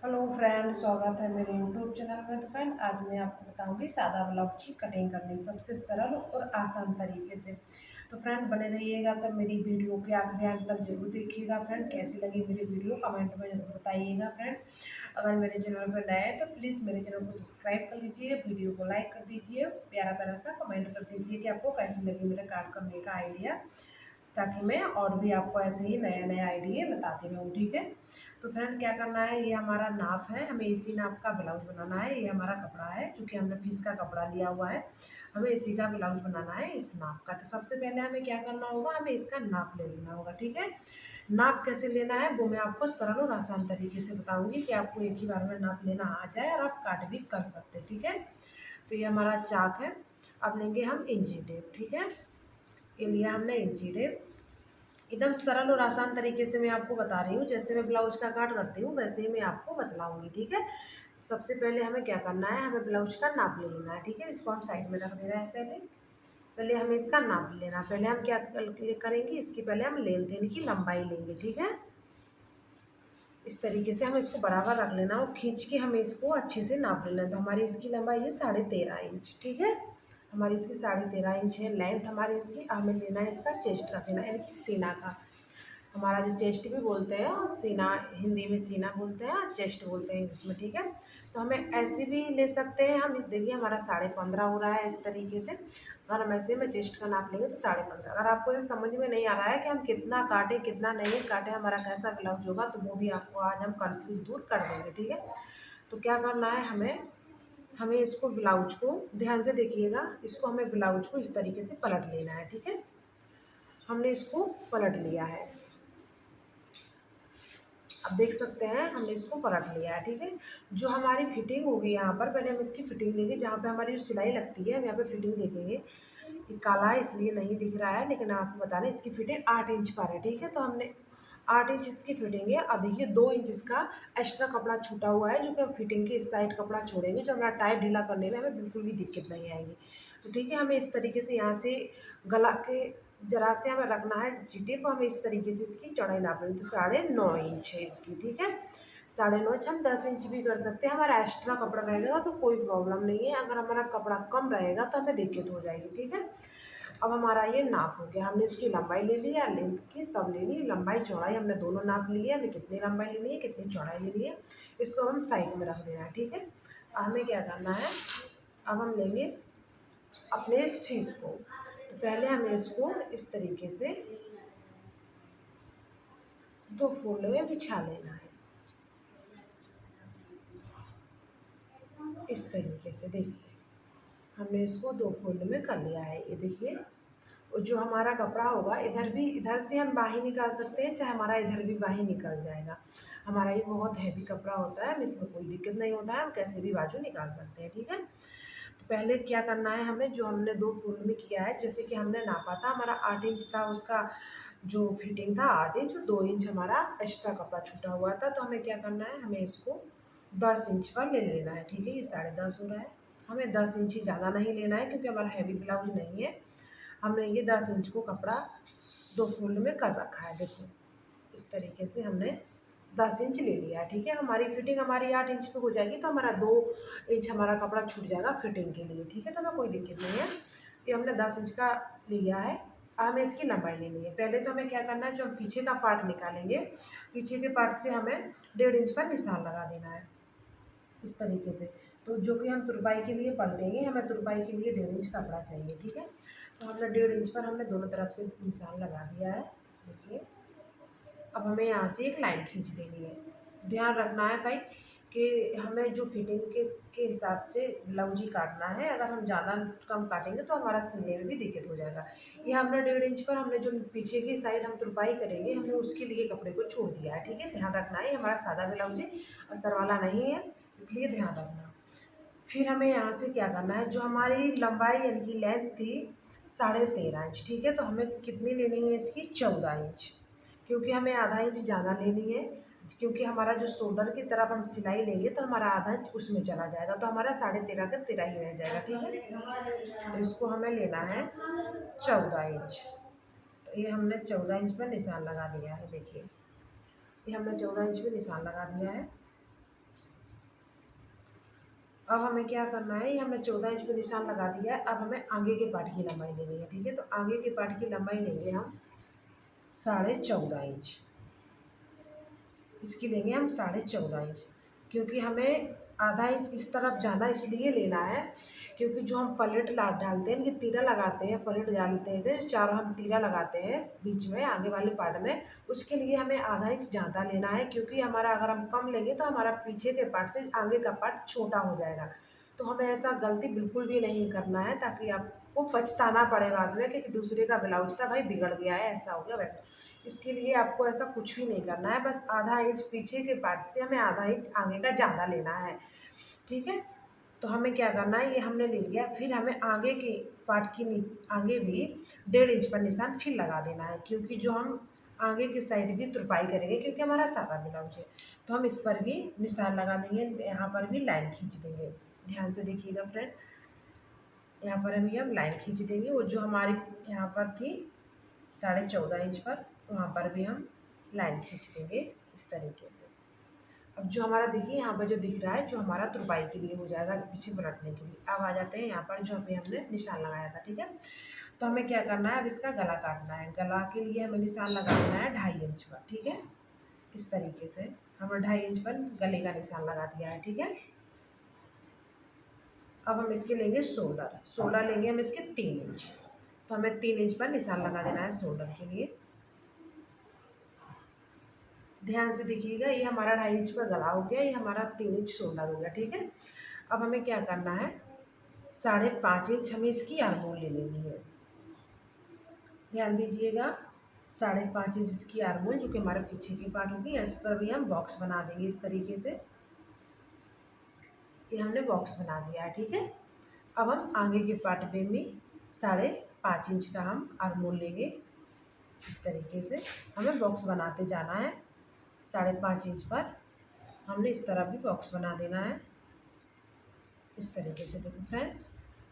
Hello friend, स्वागत है मेरे यूट्यूब चैनल में। तो फ्रेंड, आज मैं आपको बताऊंगी सादा ब्लाउज की कटिंग करनी सबसे सरल और आसान तरीके से। तो फ्रेंड, बने रहिएगा तब मेरी वीडियो के आखिरी अंत तक जरूर देखिएगा। फ्रेंड, कैसी लगी मेरी वीडियो कमेंट में जरूर बताइएगा। फ्रेंड, अगर मेरे चैनल पर नए हैं तो प्लीज़ मेरे चैनल को सब्सक्राइब कर लीजिए, वीडियो को लाइक कर दीजिए, प्यारा प्यारा सा कमेंट कर दीजिए कि आपको कैसी लगी मेरा कार्ड करने का आइडिया, ताकि मैं और भी आपको ऐसे ही नए नए आइडिया बताती रहूँ। ठीक है। तो फ्रेंड, क्या करना है, ये हमारा नाप है, हमें इसी नाप का ब्लाउज बनाना है। ये हमारा कपड़ा है, चूँकि हमने फीस का कपड़ा लिया हुआ है, हमें इसी का ब्लाउज बनाना है इस नाप का। तो सबसे पहले हमें क्या करना होगा, हमें इसका नाप ले लेना होगा। ठीक है। नाप कैसे लेना है वो मैं आपको सरल और आसान तरीके से बताऊंगी कि आपको एक ही बार में नाप लेना आ जाए और आप काट भी कर सकते हैं। ठीक है। तो ये हमारा चाक है। अब लेंगे हम इंची टेप। ठीक है। ये लिया हमने इंची टेप। एकदम सरल और आसान तरीके से मैं आपको बता रही हूँ, जैसे मैं ब्लाउज का काट करती हूँ वैसे ही मैं आपको बतलाऊंगी। ठीक है। सबसे पहले हमें क्या करना है, हमें ब्लाउज का नाप ले लेना है। ठीक है। इसको हम साइड में रख दे रहे हैं। पहले पहले हमें इसका नाप लेना। पहले हम क्या करेंगे, इसकी पहले हम लेन देन की लंबाई लेंगे। ठीक है। इस तरीके से हमें इसको बराबर रख लेना और खींच के हमें इसको अच्छे से नाप लेना। तो हमारी इसकी लंबाई है 13.5 इंच। ठीक है। हमारी इसकी 13.5 इंच है लेंथ हमारी इसकी। हमें लेना है इसका चेस्ट का सीना, यानी कि सीना का। हमारा जो चेस्ट भी बोलते हैं और सीना, हिंदी में सीना बोलते हैं और चेस्ट बोलते हैं इंग्लिश में। ठीक है। तो हमें ऐसे भी ले सकते हैं हम। देखिए हमारा 15.5 हो रहा है इस तरीके से। अगर हम ऐसे में चेस्ट का नाप लेंगे तो 15.5। अगर आपको ये समझ में नहीं आ रहा है कि हम कितना काटे कितना नहीं काटे, हमारा कैसा ब्लाउज होगा, तो वो भी आपको आज हम कन्फ्यूज दूर कर देंगे। ठीक है। तो क्या करना है, हमें हमें इसको ब्लाउज को ध्यान से देखिएगा, इसको हमें ब्लाउज को इस तरीके से पलट लेना है। ठीक है। हमने इसको पलट लिया है। अब देख सकते हैं हमने इसको पलट लिया है। ठीक है। जो हमारी फिटिंग होगी यहाँ पर, पहले हम इसकी फिटिंग लेंगे। जहाँ पे हमारी जो सिलाई लगती है हम यहाँ पे फिटिंग देखेंगे। ये काला है इसलिए नहीं दिख रहा है, लेकिन आपको बता दें इसकी फिटिंग 8 इंच पर है। ठीक है। तो हमने 8 इंच इसकी फिटिंग है। अब देखिए 2 इंच इसका एक्स्ट्रा कपड़ा छूटा हुआ है, जो कि हम फिटिंग के इस साइड कपड़ा छोड़ेंगे, जो हमारा टाइट ढीला करने में हमें बिल्कुल भी दिक्कत नहीं आएगी। तो ठीक है, हमें इस तरीके से यहाँ से गला के जरा से हमें रखना है जीटे को। हमें इस तरीके से इसकी चौड़ाई नाप लेंगे। तो 9.5 इंच है इसकी। ठीक है। 9.5 इंच, हम 10 इंच भी कर सकते हैं। हमारा एक्स्ट्रा कपड़ा रहेगा तो कोई प्रॉब्लम नहीं है। अगर हमारा कपड़ा कम रहेगा तो हमें दिक्कत हो जाएगी। ठीक है। अब हमारा ये नाप हो गया। हमने इसकी लंबाई ले लिया, लेंथ की सब ले ली, लंबाई चौड़ाई हमने दोनों नाप लिए। हमें कितनी लंबाई लेनी है कितनी चौड़ाई लेनी है, इसको हम साइड में रख देना है। ठीक है। अब हमें क्या करना है, अब हम लेंगे अपने इस फीस को। तो पहले हमें इसको इस तरीके से 2 फोल्ड में बिछा लेना है। इस तरीके से देखिए हमने इसको 2 फोल्ड में कर लिया है। ये देखिए, और जो हमारा कपड़ा होगा इधर भी, इधर से हम बाही निकाल सकते हैं, चाहे हमारा इधर भी बाही निकल जाएगा। हमारा ये बहुत हैवी कपड़ा होता है, इसमें कोई दिक्कत नहीं होता है, हम कैसे भी बाजू निकाल सकते हैं। ठीक है। तो पहले क्या करना है, हमें जो हमने 2 फोल्ड में किया है, जैसे कि हमने नापा था हमारा 8 इंच था उसका जो फिटिंग था 8 इंच, और 2 इंच हमारा एक्स्ट्रा कपड़ा छूटा हुआ था। तो हमें क्या करना है, हमें इसको 10 इंच पर ले लेना है। ठीक है। ये 10.5 हो रहा है, हमें 10 इंच ही ज़्यादा नहीं लेना है, क्योंकि हमारा हैवी ब्लाउज नहीं है। हमने ये 10 इंच को कपड़ा 2 फोल्ड में कर रखा है। देखो इस तरीके से हमने 10 इंच ले लिया है। ठीक है। हमारी फिटिंग हमारी 8 इंच पे हो जाएगी, तो हमारा 2 इंच हमारा कपड़ा छूट जाएगा फिटिंग के लिए। ठीक है। तो हमें कोई दिक्कत नहीं है। ये हमने 10 इंच का लिया है। हमें इसकी लंबाई लेनी है। पहले तो हमें क्या करना है, जो हम पीछे का पार्ट निकालेंगे, पीछे के पार्ट से हमें 1.5 इंच पर निशान लगा देना है इस तरीके से। तो जो कि हम तुरपाई के लिए पलटेंगे, हमें तुरपाई के लिए 1.5 इंच कपड़ा चाहिए। ठीक है। तो हमने 1.5 इंच पर हमने दोनों तरफ से निशान लगा दिया है। देखिए अब हमें यहाँ से एक लाइन खींच देनी है। ध्यान रखना है भाई कि हमें जो फिटिंग के हिसाब से ब्लाउज ही काटना है। अगर हम ज़्यादा कम काटेंगे तो हमारा सिलने में भी दिक्कत हो जाएगा। ये हमने 1.5 इंच पर हमने जो पीछे की साइड हम तुरपाई करेंगे, हमने उसके लिए कपड़े को छोड़ दिया है। ठीक है। ध्यान रखना है, हमारा सादा ब्लाउज है, अस्तर वाला नहीं है, इसलिए ध्यान रखना। फिर हमें यहाँ से क्या करना है, जो हमारी लंबाई यानी कि लेंथ थी 13.5 इंच। ठीक है। तो हमें कितनी लेनी है इसकी, 14 इंच, क्योंकि हमें आधा इंच ज़्यादा लेनी है। क्योंकि हमारा जो शोल्डर की तरफ हम सिलाई लेंगे तो हमारा आधा इंच उसमें चला जाएगा, तो हमारा 13.5 का 13 ही रह जाएगा। ठीक है। तो इसको हमें लेना है 14 इंच। तो ये हमने 14 इंच पर निशान लगा दिया है। देखिए ये हमने 14 इंच पे निशान लगा दिया है। अब हमें क्या करना है, ये हमने 14 इंच पे निशान लगा दिया है। अब हमें आगे के पार्ट की लंबाई लेनी है, ठीक है। तो आगे के पार्ट की लंबाई लेंगे हम 14.5 इंच। इसकी लेंगे हम 14.5 इंच, क्योंकि हमें आधा इंच इस तरफ जाना इसलिए लेना है क्योंकि जो हम पलेट डालते हैं कि तीरा लगाते हैं, पलेट डालते हैं चारों हम तीरा लगाते हैं बीच में आगे वाले पार्ट में, उसके लिए हमें आधा इंच ज़्यादा लेना है। क्योंकि हमारा अगर हम कम लेंगे तो हमारा पीछे के पार्ट से आगे का पार्ट छोटा हो जाएगा। तो हमें ऐसा गलती बिल्कुल भी नहीं करना है, ताकि आपको पछताना पड़े बाद में कि दूसरे का ब्लाउज था भाई बिगड़ गया है, ऐसा हो गया वैसा। इसके लिए आपको ऐसा कुछ भी नहीं करना है, बस आधा इंच पीछे के पार्ट से हमें आधा इंच आगे का ज़्यादा लेना है, ठीक है। तो हमें क्या करना है, ये हमने ले लिया। फिर हमें आगे के पार्ट की आगे भी 1.5 इंच पर निशान फिर लगा देना है, क्योंकि जो हम आगे की साइड भी तुरपाई करेंगे क्योंकि हमारा सादा ब्लाउज है। तो हम इस पर भी निशान लगा देंगे, यहाँ पर भी लाइन खींच देंगे। ध्यान से देखिएगा फ्रेंड, यहाँ पर अभी हम लाइन खींच देंगे। वो जो हमारी यहाँ पर थी 14.5 इंच पर, वहाँ पर भी हम लाइन खींच देंगे इस तरीके से। अब जो हमारा देखिए यहाँ पर जो दिख रहा है, जो हमारा तुरपाई के लिए हो जाएगा, पीछे पलटने के लिए। अब आ जाते हैं यहाँ पर जो अभी हमने निशान लगाया था, ठीक है। तो हमें क्या करना है, अब इसका गला काटना है। गला के लिए हमें निशान लगाना है 2.5 इंच पर, ठीक है। इस तरीके से हमने 2.5 इंच पर गले का निशान लगा दिया है, ठीक है। अब हम इसके लेंगे शोल्डर लेंगे हम इसके 3 इंच। तो हमें 3 इंच पर निशान लगा देना है शोल्डर के लिए। ध्यान से देखिएगा, ये हमारा 2.5 इंच पर गला हो गया, ये हमारा 3 इंच शोल्डर हो गया, ठीक है। अब हमें क्या करना है, 5.5 इंच हमें इसकी आर्मोल ले लेनी है। ध्यान दीजिएगा, 5.5 इंच इसकी आर्मोल, जो कि हमारे पीछे की पार्ट होगी। इस पर भी हम बॉक्स बना देंगे इस तरीके से। ये हमने बॉक्स बना दिया है, ठीक है। अब हम आगे के पार्ट पे भी 5.5 इंच का हम आर्मोल लेंगे। इस तरीके से हमें बॉक्स बनाते जाना है। 5.5 इंच पर हमने इस तरह भी बॉक्स बना देना है, इस तरीके से। देखो फ्रेंड,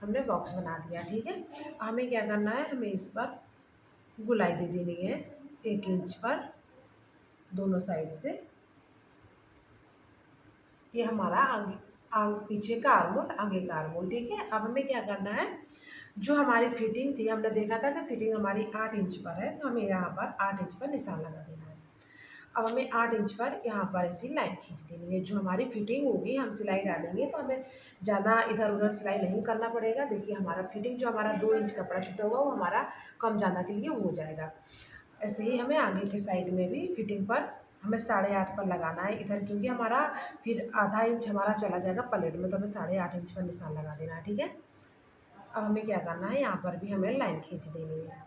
हमने बॉक्स बना दिया, ठीक है। हमें क्या करना है, हमें इस पर गुलाई दे देनी है 1 इंच पर दोनों साइड से। ये हमारा पीछे का आर्मोल, आगे का आर्मोल, ठीक है। अब हमें क्या करना है, जो हमारी फिटिंग थी, हमने देखा था कि फिटिंग हमारी 8 इंच पर है, तो हमें यहाँ पर 8 इंच पर निशान लगा देना है। अब हमें 8 इंच पर यहाँ पर ऐसी लाइन खींच देनी है। जो हमारी फिटिंग होगी, हम सिलाई डालेंगे तो हमें ज़्यादा इधर उधर सिलाई नहीं करना पड़ेगा। देखिए हमारा फिटिंग जो हमारा 2 इंच कपड़ा छूटा हुआ वो हमारा कम ज़्यादा के लिए हो जाएगा। ऐसे ही हमें आगे के साइड में भी फिटिंग पर हमें 8.5 पर लगाना है इधर, क्योंकि हमारा फिर आधा इंच हमारा चला जाएगा प्लेट में, तो हमें 8.5 इंच पर निशान लगा देना है, ठीक है। अब हमें क्या करना है, यहाँ पर भी हमें लाइन खींच देनी है।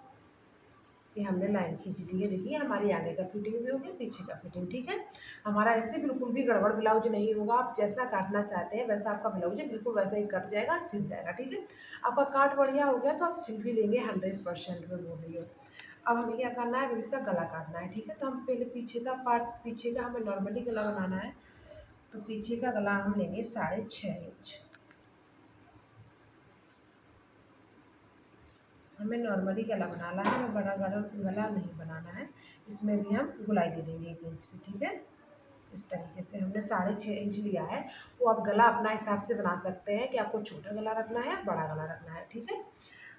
ये हमने लाइन खींच दी है, देखिए हमारी आगे का फिटिंग भी हो गया, पीछे का फिटिंग, ठीक है। हमारा इससे बिल्कुल भी गड़बड़ ब्लाउज नहीं होगा। आप जैसा काटना चाहते हैं वैसा आपका ब्लाउज है, बिल्कुल वैसा ही कट जाएगा, सिल जाएगा, ठीक है। आपका काट बढ़िया हो गया तो आप सिल भी लेंगे 100% में, बोल रही हो। अब हमें क्या करना है, इसका गला काटना है, ठीक है। तो हम पहले पीछे का पार्ट, पीछे का हमें नॉर्मली गला बनाना है। तो पीछे का गला हम लेंगे 6.5 इंच। हमें नॉर्मली गला बनाना है, हमें बड़ा गला नहीं बनाना है। इसमें भी हम गुलाई दे देंगे 1 इंच से, ठीक है। इस तरीके से हमने 6.5 इंच लिया है। वो आप गला अपना हिसाब से बना सकते हैं कि आपको छोटा गला रखना है, बड़ा गला रखना है, ठीक है।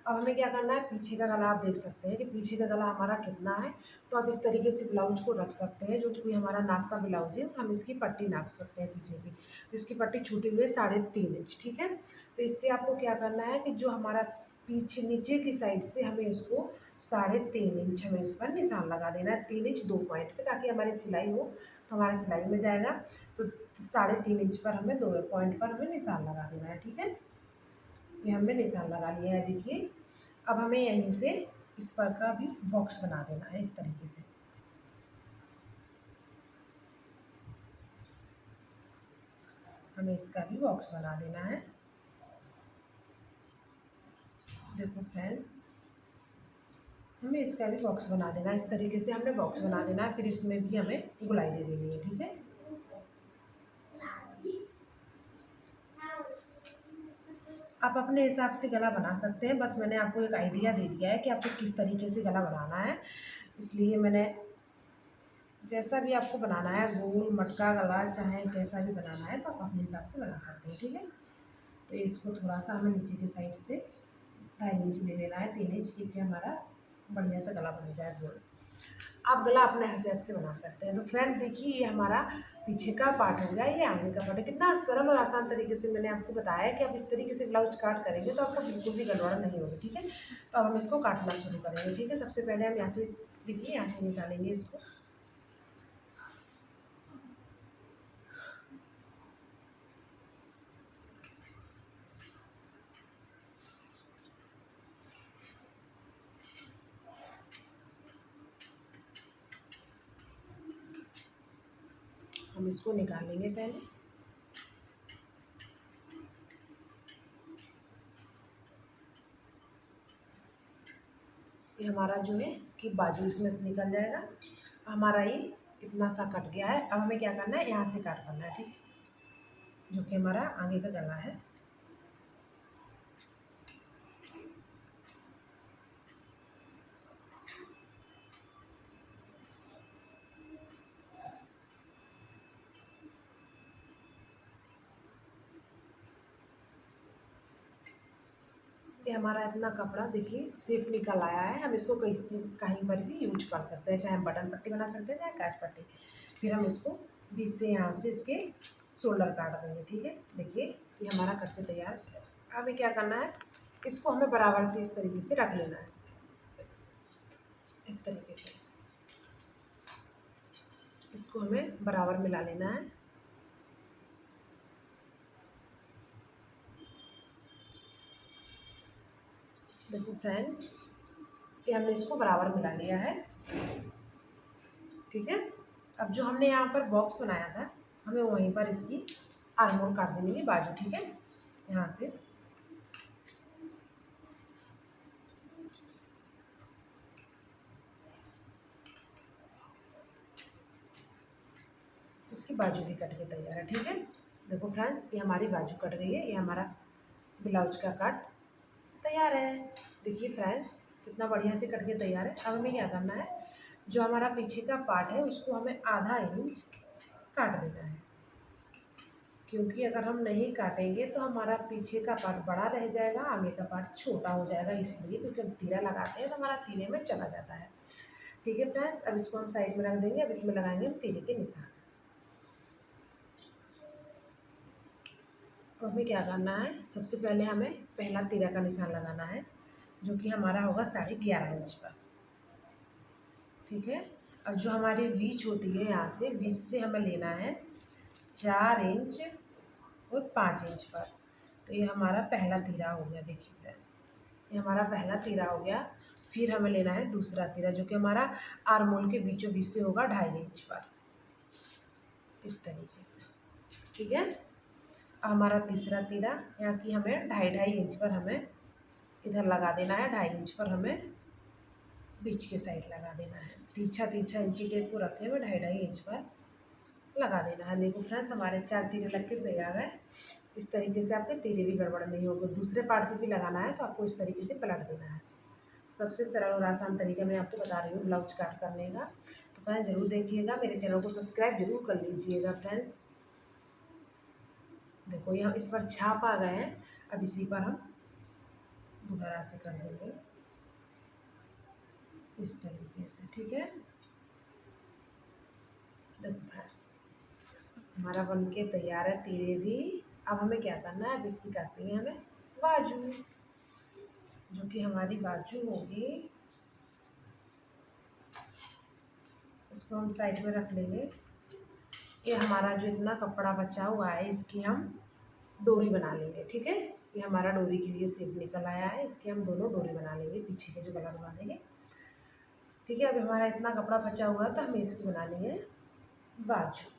अब हमें क्या करना है, पीछे का गला आप देख सकते हैं कि पीछे का गला हमारा कितना है। तो आप इस तरीके से ब्लाउज को रख सकते हैं। जो कोई हमारा नाप का ब्लाउज है, हम इसकी पट्टी नाप सकते हैं पीछे की। तो इसकी पट्टी छूटी हुई है 3.5 इंच, ठीक है। तो इससे आपको क्या करना है कि जो हमारा पीछे नीचे की साइड से हमें इसको 3.5 इंच हमें इस पर निशान लगा देना है, 3 इंच 2 पॉइंट पे, ताकि हमारी सिलाई हो तो हमारी सिलाई में जाएगा। तो 3.5 इंच पर हमें 2 पॉइंट पर हमें निशान लगा देना है, ठीक है। ये हमने निशान लगा लिया है, देखिए। अब हमें यहीं से इस पर का भी बॉक्स बना देना है इस तरीके से। हमें इसका भी बॉक्स बना देना है। देखो फ्रेंड, हमें इसका भी बॉक्स बना देना है, इस तरीके से हमने बॉक्स बना देना है। फिर इसमें भी हमें गुलाई दे देनी है, ठीक है। आप अपने हिसाब से गला बना सकते हैं, बस मैंने आपको एक आइडिया दे दिया है कि आपको किस तरीके से गला बनाना है। इसलिए मैंने जैसा भी आपको बनाना है, गोल मटका गला चाहे कैसा भी बनाना है, तो आप अपने हिसाब से बना सकते हैं, ठीक है। तो इसको थोड़ा सा हमें नीचे की साइड से 2.5 इंच ले लेना है, 3 इंच, क्योंकि हमारा बढ़िया सा गला बन जाए गोल। आप गला अपने हिसाब से बना सकते हैं। तो फ्रेंड देखिए, ये हमारा पीछे का पार्ट हो गया, ये आगे का पार्ट है। कितना सरल और आसान तरीके से मैंने आपको बताया कि आप इस तरीके से ब्लाउज काट करेंगे तो आपका बिल्कुल भी गड़बड़ नहीं होगी। ठीक है, तो अब हम इसको काटना शुरू करेंगे। ठीक है, सबसे पहले हम यहाँ से देखिए, यहाँ से निकालेंगे इसको। हम इसको निकाल लेंगे पहले। ये हमारा जो है कि बाजू इसमें से निकल जाएगा। हमारा ये इतना सा कट गया है। अब हमें क्या करना है, यहाँ से काट करना है। ठीक, जो कि हमारा आगे का गला है। ये हमारा इतना कपड़ा देखिए सिर्फ निकल आया है। हम इसको कहीं पर भी यूज कर सकते हैं, चाहे हम बटन पट्टी बना सकते हैं, चाहे काज पट्टी। फिर हम इसको बीच से यहाँ से इसके शोल्डर काट देंगे। ठीक है, देखिए ये हमारा कट के तैयार। हमें क्या करना है, इसको हमें बराबर से इस तरीके से रख लेना है, इस तरीके से इसको हमें बराबर मिला लेना है। देखो फ्रेंड्स, ये हमने इसको बराबर मिला लिया है। ठीक है, अब जो हमने यहाँ पर बॉक्स बनाया था, हमें वहीं पर इसकी आर्मोल काट देनी है, बाजू। ठीक है, यहाँ से इसकी बाजू भी कट के तैयार है। ठीक है, देखो फ्रेंड्स, ये हमारी बाजू कट गई है। ये हमारा ब्लाउज का कट तैयार है। देखिए फ्रेंड्स, कितना बढ़िया से कट के तैयार है। अब हमें क्या करना है, जो हमारा पीछे का पार्ट है उसको हमें आधा इंच काट देना है, क्योंकि अगर हम नहीं काटेंगे तो हमारा पीछे का पार्ट बड़ा रह जाएगा, आगे का पार्ट छोटा हो जाएगा। इसलिए क्योंकि हम तीरा लगाते हैं तो हमारा तीरे में चला जाता है। ठीक है फ्रेंड्स, अब इसको हम साइड में रख देंगे। अब इसमें लगाएंगे हम तीरे के निशान। तो हमें क्या करना है, सबसे पहले हमें पहला तीरा का निशान लगाना है, जो कि हमारा होगा 11.5 इंच पर। ठीक है, और जो हमारी बीच होती है, यहाँ से बीच से हमें लेना है 4 इंच और 5 इंच पर। तो ये हमारा पहला तीरा हो गया। देखिए फ्रेंड्स, ये हमारा पहला तीरा हो गया। फिर हमें लेना है दूसरा तीरा, जो कि हमारा आर्मोल के बीचों बीच से होगा 2.5 इंच पर, इस तरीके से। ठीक है, हमारा तीसरा तीरा, यहाँ की हमें 2.5 इंच पर हमें इधर लगा देना है। 2.5 इंच पर हमें बीच के साइड लगा देना है। तिरछा तिरछा इंची टेप को रखे हुए 2.5 इंच पर लगा देना है। देखो फ्रेंड्स, हमारे 4 तीरे लग के तैयार है। इस तरीके से आपके तीरे भी गड़बड़ नहीं होगा। दूसरे पार्ट पे भी लगाना है तो आपको इस तरीके से पलट देना है। सबसे सरल और आसान तरीका मैं आपको बता रही हूँ ब्लाउज काट करने का। तो फ्रेंड्स ज़रूर देखिएगा, मेरे चैनल को सब्सक्राइब जरूर कर लीजिएगा। फ्रेंड्स देखो, यहाँ इस पर छाप आ गए हैं। अब इसी पर हम दोबारा से कर देंगे इस तरीके से। ठीक है, देखो फ्रेंड्स, हमारा बन के तैयार है तीरे भी। अब हमें क्या करना है, अब इसकी काटनी है हमें बाजू, जो कि हमारी बाजू होगी। इसको हम साइड में रख लेंगे। ये हमारा जो इतना कपड़ा बचा हुआ है, इसकी हम डोरी बना लेंगे। ठीक है, ये हमारा डोरी के लिए शेप निकल आया है। इसकी हम दोनों डोरी बना लेंगे, पीछे के जो गला बना देंगे। ठीक है, अब हमारा इतना कपड़ा बचा हुआ है तो हमें इसकी बना लेंगे बाजू।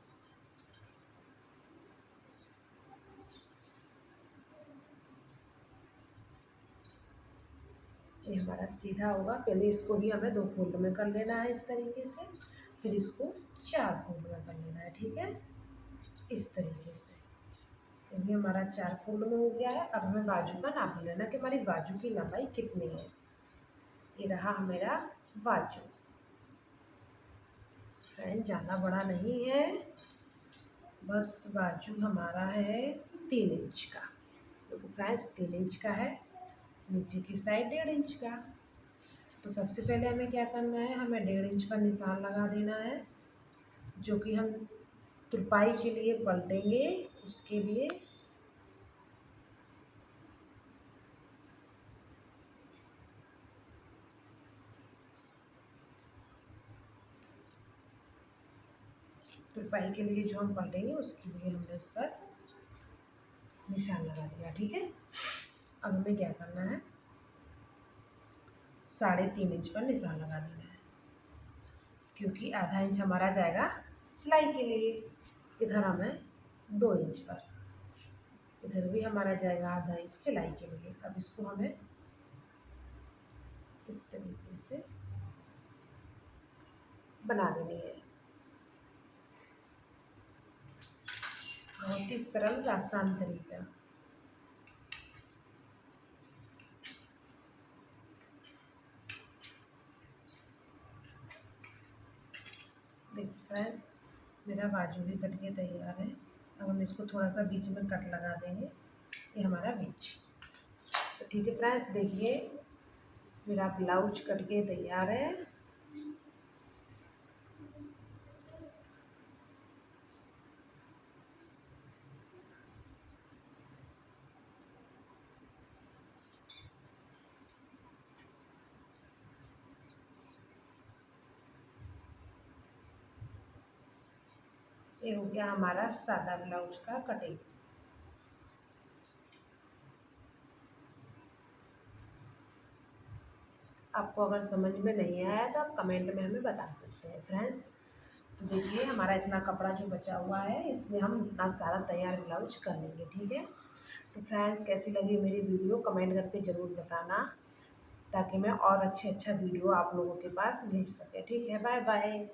ये हमारा सीधा होगा। पहले इसको भी हमें 2 फोल्ड में कर लेना है इस तरीके से, फिर इसको 4 फोल्ड में कर लेना है। ठीक है, इस तरीके से ये भी हमारा 4 फोल्ड में हो गया है। अब हमें बाजू का नाप लेना कि हमारी बाजू की लंबाई कितनी है। ये रहा मेरा बाजू। फ्रेंड ज़्यादा बड़ा नहीं है, बस बाजू हमारा है 3 इंच का। तो फ्रेंड्स 3 इंच का है, नीचे की साइड 1.5 इंच का। तो सबसे पहले हमें क्या करना है, हमें 1.5 इंच पर निशान लगा देना है, जो कि हम तुरपाई के लिए पलटेंगे उसके लिए। तुरपाई के लिए जो हम पलटेंगे उसके लिए हमने इस पर निशान लगा दिया। ठीक है, अब हमें क्या करना है, 3.5 इंच पर निशान लगा देना है, क्योंकि आधा इंच हमारा जाएगा सिलाई के लिए। इधर हमें 2 इंच पर, इधर भी हमारा जाएगा आधा इंच सिलाई के लिए। अब इसको हमें इस तरीके से बना देनी है। बहुत ही सरल आसान तरीका। देखिए फ्रेंड, मेरा बाजू भी कट के तैयार है। अब हम इसको थोड़ा सा बीच में कट लगा देंगे, ये हमारा बीच। तो ठीक है फ्रेंड्स, देखिए मेरा ब्लाउज कट के तैयार है। ये हो गया हमारा सादा ब्लाउज का कटिंग। आपको अगर समझ में नहीं आया तो आप कमेंट में हमें बता सकते हैं फ्रेंड्स। तो देखिए हमारा इतना कपड़ा जो बचा हुआ है, इससे हम इतना सारा तैयार ब्लाउज कर लेंगे। ठीक है, तो फ्रेंड्स कैसी लगी मेरी वीडियो कमेंट करके ज़रूर बताना, ताकि मैं और अच्छा वीडियो आप लोगों के पास भेज सके। ठीक है, बाय बाय।